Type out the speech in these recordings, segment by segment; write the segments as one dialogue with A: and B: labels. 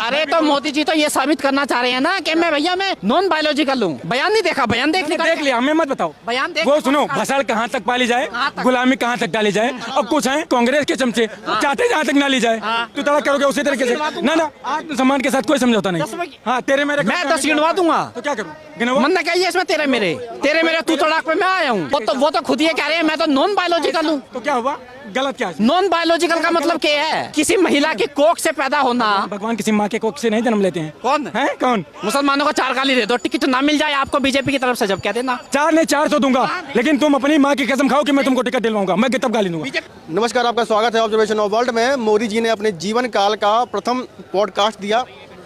A: अरे तो मोदी जी तो ये साबित करना चाह रहे हैं ना कि मैं नॉन बायोलॉजिकल हूँ। बयान नहीं देखा, बयान देख
B: लिया, हमें मत बताओ।
A: बयान देख
B: वो सुनो, भसड़ कहाँ तक पाली जाए, गुलामी कहाँ तक डाली जाए। अब कुछ है कांग्रेस के चमचे चाहते जहाँ तक ना ली जाए, तो तड़ा करोगे उसी तरीके से। ना आत्मसम्मान के साथ कोई समझौता नहीं। हाँ तेरे मेरे
A: मैं 10 गिनवा दूंगा
B: तो क्या करूँ?
A: मन ने कही इसमें तेरे मेरे तू तड़ाक पे मैं आया हूँ। वो तो खुद ये कह रहे हैं मैं तो नॉन बायोलॉजिकल हूँ।
B: तो क्या हुआ? गलत क्या है?
A: नॉन बायोलॉजिकल का मतलब क्या है? किसी महिला की कोख से पैदा होना।
B: भगवान किसी माँ के कोख से नहीं जन्म लेते हैं।
A: कौन है?
B: कौन?
A: मुसलमानों को 4 गाली दे दो, टिकट ना मिल जाए आपको बीजेपी की तरफ से जब कह देना
B: 4 नहीं 400 दूंगा, लेकिन तुम अपनी माँ की कसम खाओ कि मैं तुमको टिकट दिलवाऊंगा, मैं तब गाली दूंगा।
C: नमस्कार, आपका स्वागत है ऑब्जर्वेशन ऑफ वर्ल्ड में। मोदी जी ने अपने जीवन काल का प्रथम पॉडकास्ट दिया।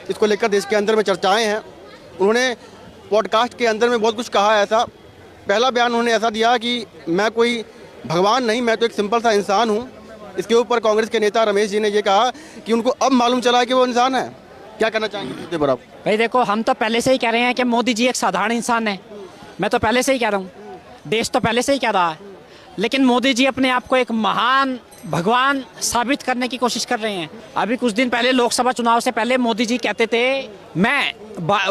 C: इसको लेकर देश के अंदर में चर्चाएं हैं। उन्होंने पॉडकास्ट के अंदर में बहुत कुछ कहा। ऐसा पहला बयान उन्होंने ऐसा दिया कि मैं कोई भगवान नहीं, मैं तो एक सिंपल सा इंसान हूँ। इसके ऊपर कांग्रेस के नेता रमेश जी ने ये कहा कि उनको अब मालूम चला है कि वो इंसान है। क्या करना चाहेंगे इसके ऊपर आप?
A: भाई देखो, हम तो पहले से ही कह रहे हैं कि मोदी जी एक साधारण इंसान है। मैं तो पहले से ही कह रहा हूँ, देश तो पहले से ही कह रहा है, लेकिन मोदी जी अपने आप को एक महान भगवान साबित करने की कोशिश कर रहे हैं। अभी कुछ दिन पहले लोकसभा चुनाव से पहले मोदी जी कहते थे मैं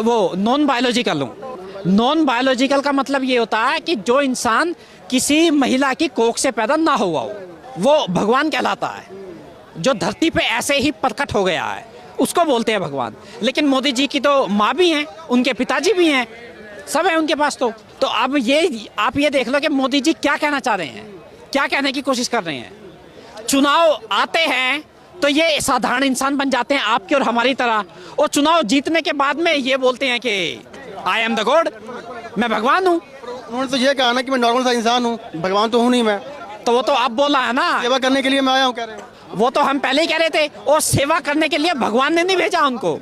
A: वो नॉन बायोलॉजिकल हूँ। नॉन बायोलॉजिकल का मतलब ये होता है कि जो इंसान किसी महिला की कोख से पैदा ना हुआ हो वो भगवान कहलाता है। जो धरती पे ऐसे ही प्रकट हो गया है उसको बोलते हैं भगवान। लेकिन मोदी जी की तो माँ भी हैं, उनके पिताजी भी हैं, सब है उनके पास। तो अब आप ये देख लो कि मोदी जी क्या कहना चाह रहे हैं, क्या कहने की कोशिश कर रहे हैं। चुनाव आते हैं तो ये साधारण इंसान बन जाते हैं आपके और हमारी तरह, और चुनाव जीतने के बाद में ये बोलते हैं कि आई एम द गॉड, मैं भगवान हूँ।
C: उन्होंने तो ये कहा ना कि मैं नॉर्मल सा इंसान हूँ, भगवान तो हूँ नहीं मैं।
A: तो वो तो अब बोला है ना,
C: सेवा करने के लिए मैं आया हूँ कह रहे हैं।
A: वो तो हम पहले ही कह रहे थे। और सेवा करने के लिए भगवान ने नहीं भेजा उनको,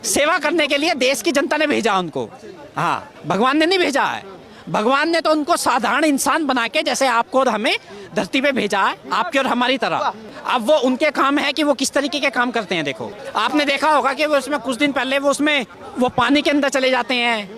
A: सेवा करने के लिए देश की जनता ने भेजा उनको। हाँ, भगवान ने नहीं भेजा है। भगवान ने तो उनको साधारण इंसान बना के जैसे आपको और हमें धरती पे भेजा है, आपकी और हमारी तरह। अब वो उनके काम है कि वो किस तरीके के काम करते हैं। देखो, आपने देखा होगा कि वो उसमें कुछ दिन पहले वो पानी के अंदर चले जाते हैं,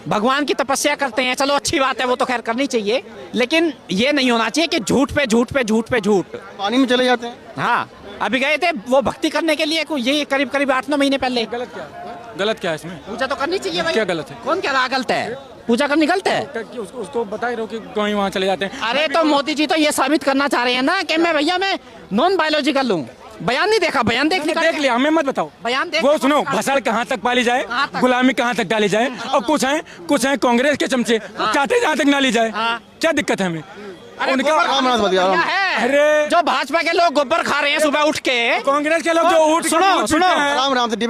A: भगवान की तपस्या करते हैं। चलो अच्छी बात है, वो तो खैर करनी चाहिए, लेकिन ये नहीं होना चाहिए कि झूठ पे झूठ पे झूठ पे झूठ।
C: पानी में चले जाते हैं।
A: हाँ, अभी गए थे वो भक्ति करने के लिए, ये करीब 8-9 महीने पहले।
B: गलत क्या है इसमें?
A: पूजा तो करनी चाहिए भाई।
B: क्या गलत है?
A: कौन कह रहा गलत है? पूजा करनी गलत है?
B: उसको बता ही रहो कि कोई वहाँ चले जाते हैं।
A: अरे तो मोदी जी तो ये साबित करना चाह रहे हैं ना कि मैं नॉन बायोलॉजिकल हूँ। बयान नहीं देखा, बयान देख
B: लिया, हमें मत बताओ।
A: बयान देख। वो
B: सुनो, भसड़ कहाँ तक पाली जाए, गुलामी कहाँ तक डाली जाए। और कुछ है कांग्रेस के चमचे चाहते जहाँ तक ना ली जाए। क्या दिक्कत है हमें?
A: उनका अरे जो भाजपा के लोग गोबर खा रहे हैं सुबह उठ के,
B: कांग्रेस के लोग जो
A: सुनो
C: राम राम से